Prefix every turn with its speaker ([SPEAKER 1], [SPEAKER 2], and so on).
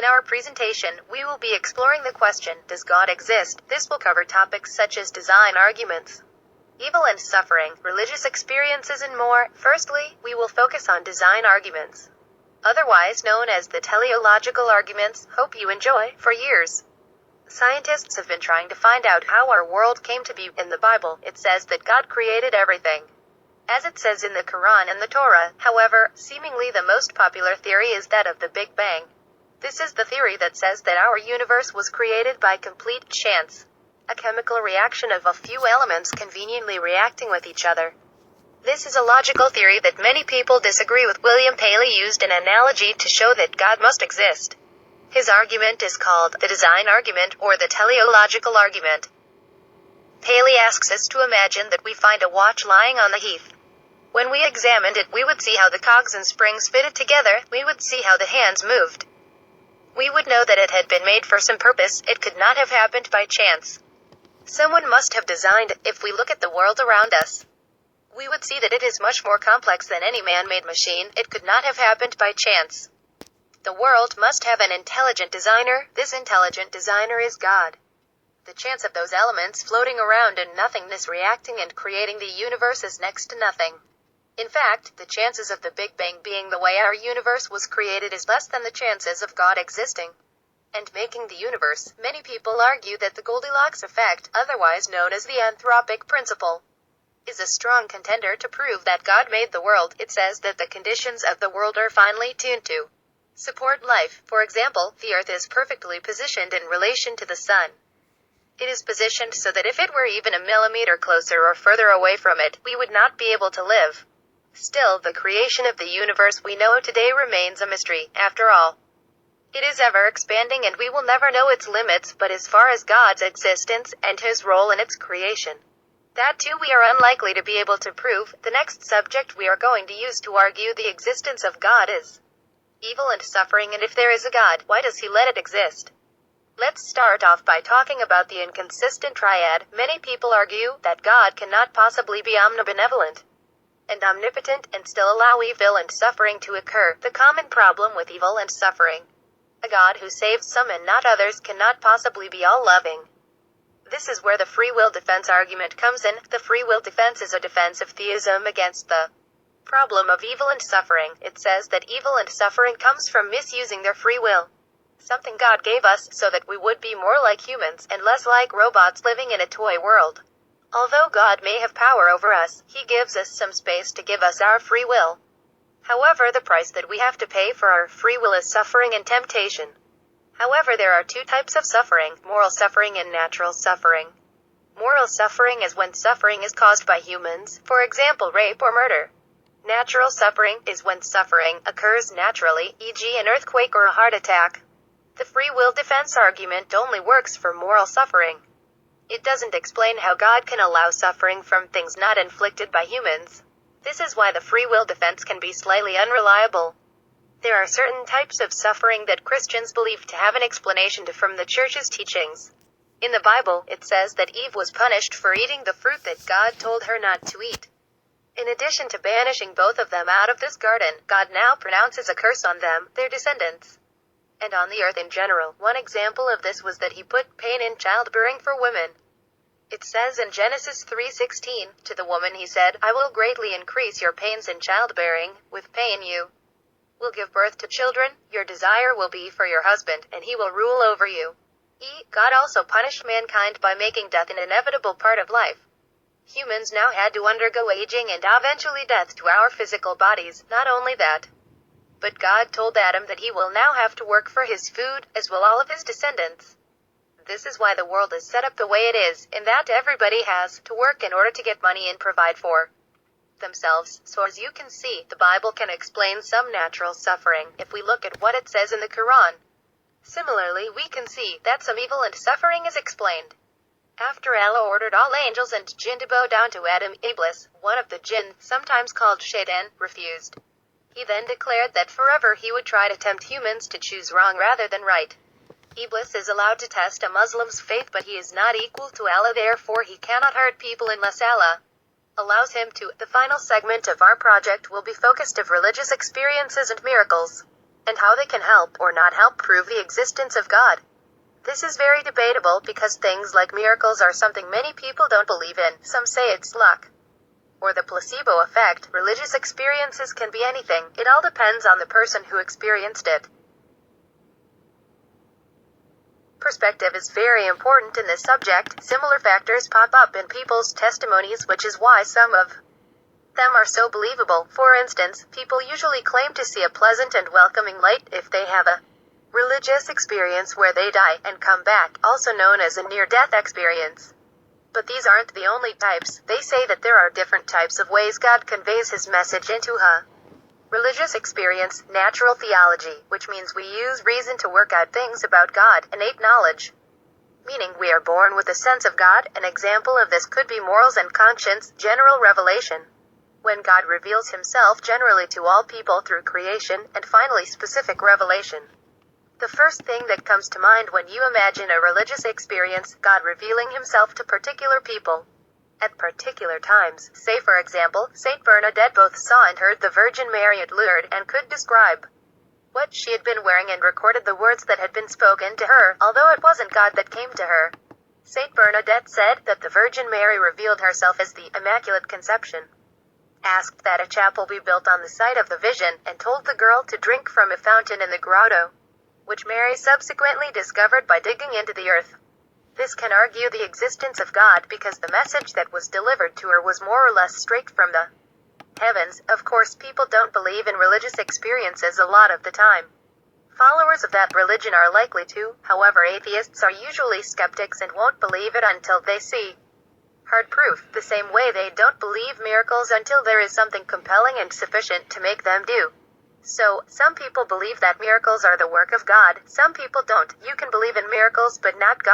[SPEAKER 1] our presentation, we will be exploring the question, does God exist? This will cover topics such as design arguments, evil and suffering, religious experiences, and more. Firstly, we will focus on design arguments, otherwise known as the teleological arguments. Hope you enjoy. For years, scientists have been trying to find out how our world came to be. In the Bible, it says that God created everything, as it says in the Quran and the Torah. However, seemingly the most popular theory is that of the Big Bang. This is the theory that says that our universe was created by complete chance, a chemical reaction of a few elements conveniently reacting with each other. This is a logical theory that many people disagree with. William Paley used an analogy to show that God must exist. His argument is called the design argument or the teleological argument. Paley asks us to imagine that we find a watch lying on the heath. When we examined it, we would see how the cogs and springs fitted together. We would see how the hands moved. We would know that it had been made for some purpose. It could not have happened by chance. Someone must have designed it. If we look at the world around us, we would see that it is much more complex than any man-made machine. It could not have happened by chance. The world must have an intelligent designer. This intelligent designer is God. The chance of those elements floating around in nothingness reacting and creating the universe is next to nothing. In fact, the chances of the Big Bang being the way our universe was created is less than the chances of God existing and making the universe. Many people argue that the Goldilocks effect, otherwise known as the anthropic principle, is a strong contender to prove that God made the world. It says that the conditions of the world are finely tuned to support life. For example, the Earth is perfectly positioned in relation to the Sun. It is positioned so that if it were even a millimeter closer or further away from it, we would not be able to live. Still, the creation of the universe we know today remains a mystery. After all, it is ever expanding and we will never know its limits. But as far as God's existence and His role in its creation, that too we are unlikely to be able to prove. The next subject we are going to use to argue the existence of God is evil and suffering. And if there is a God, why does He let it exist? Let's start off by talking about the inconsistent triad. Many people argue that God cannot possibly be omnibenevolent and omnipotent and still allow evil and suffering to occur. The common problem with evil and suffering: a God who saves some and not others cannot possibly be all-loving. This is where the free will defense argument comes in. The free will defense is a defense of theism against the problem of evil and suffering. It says that evil and suffering comes from misusing their free will, something God gave us so that we would be more like humans and less like robots living in a toy world. Although God may have power over us, He gives us some space to give us our free will. However, the price that we have to pay for our free will is suffering and temptation. However, there are two types of suffering: moral suffering and natural suffering. Moral suffering is when suffering is caused by humans, for example rape or murder. Natural suffering is when suffering occurs naturally, e.g. an earthquake or a heart attack. The free will defense argument only works for moral suffering. It doesn't explain how God can allow suffering from things not inflicted by humans. This is why the free will defense can be slightly unreliable. There are certain types of suffering that Christians believe to have an explanation from the Church's teachings. In the Bible, it says that Eve was punished for eating the fruit that God told her not to eat. In addition to banishing both of them out of this garden, God now pronounces a curse on them, their descendants, and on the earth in general. One example of this was that He put pain in childbearing for women. It says in Genesis 3:16, to the woman He said, I will greatly increase your pains in childbearing. With pain you will give birth to children. Your desire will be for your husband, and he will rule over you. God also punished mankind by making death an inevitable part of life. Humans now had to undergo aging and eventually death to our physical bodies. Not only that, but God told Adam that he will now have to work for his food, as will all of his descendants. This is why the world is set up the way it is, in that everybody has to work in order to get money and provide for themselves. So as you can see, the Bible can explain some natural suffering, if we look at what it says in the Quran. Similarly, we can see that some evil and suffering is explained. After Allah ordered all angels and jinn to bow down to Adam, Iblis, one of the jinn, sometimes called Shaitan, refused. He then declared that forever he would try to tempt humans to choose wrong rather than right. Iblis is allowed to test a Muslim's faith, but he is not equal to Allah, therefore he cannot hurt people unless Allah allows him to. The final segment of our project will be focused of religious experiences and miracles. and how they can help or not help prove the existence of God. This is very debatable because things like miracles are something many people don't believe in. Some say it's luck or the placebo effect. Religious experiences can be anything. It all depends on the person who experienced it. Perspective is very important in this subject. Similar factors pop up in people's testimonies, which is why some of them are so believable. For instance, people usually claim to see a pleasant and welcoming light if they have a religious experience where they die and come back, also known as a near-death experience. But these aren't the only types. They say that there are different types of ways God conveys his message into a religious experience. Natural theology, which means we use reason to work out things about God. Innate knowledge, meaning we are born with a sense of God. An example of this could be morals and conscience. General revelation, when God reveals himself generally to all people through creation. And finally, specific revelation, the first thing that comes to mind when you imagine a religious experience, God revealing himself to particular people at particular times. Say for example, Saint Bernadette both saw and heard the Virgin Mary at Lourdes and could describe what she had been wearing and recorded the words that had been spoken to her, although it wasn't God that came to her. Saint Bernadette said that the Virgin Mary revealed herself as the Immaculate Conception, asked that a chapel be built on the site of the vision, and told the girl to drink from a fountain in the grotto, which Mary subsequently discovered by digging into the earth. This can argue the existence of God because the message that was delivered to her was more or less straight from the heavens. Of course, people don't believe in religious experiences a lot of the time. Followers of that religion are likely to. However, atheists are usually skeptics and won't believe it until they see hard proof, the same way they don't believe miracles until there is something compelling and sufficient to make them do so. Some people believe that miracles are the work of God. Some people don't. You can believe in miracles but not God.